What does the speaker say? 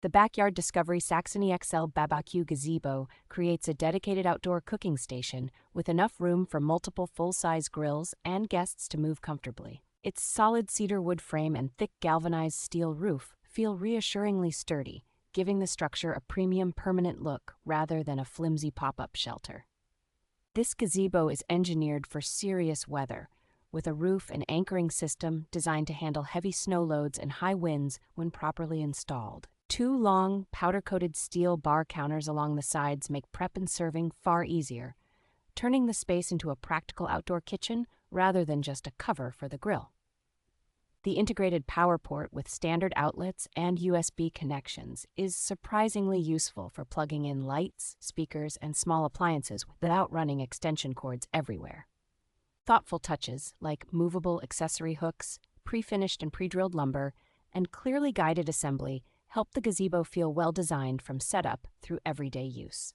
The Backyard Discovery Saxony XL BBQ Gazebo creates a dedicated outdoor cooking station with enough room for multiple full-size grills and guests to move comfortably. Its solid cedar wood frame and thick galvanized steel roof feel reassuringly sturdy, giving the structure a premium permanent look rather than a flimsy pop-up shelter. This gazebo is engineered for serious weather, with a roof and anchoring system designed to handle heavy snow loads and high winds when properly installed. Two long, powder-coated steel bar counters along the sides make prep and serving far easier, turning the space into a practical outdoor kitchen rather than just a cover for the grill. The integrated PowerPort with standard outlets and USB connections is surprisingly useful for plugging in lights, speakers, and small appliances without running extension cords everywhere. Thoughtful touches like movable accessory hooks, pre-finished and pre-drilled lumber, and clearly guided assembly help the gazebo feel well-designed from setup through everyday use.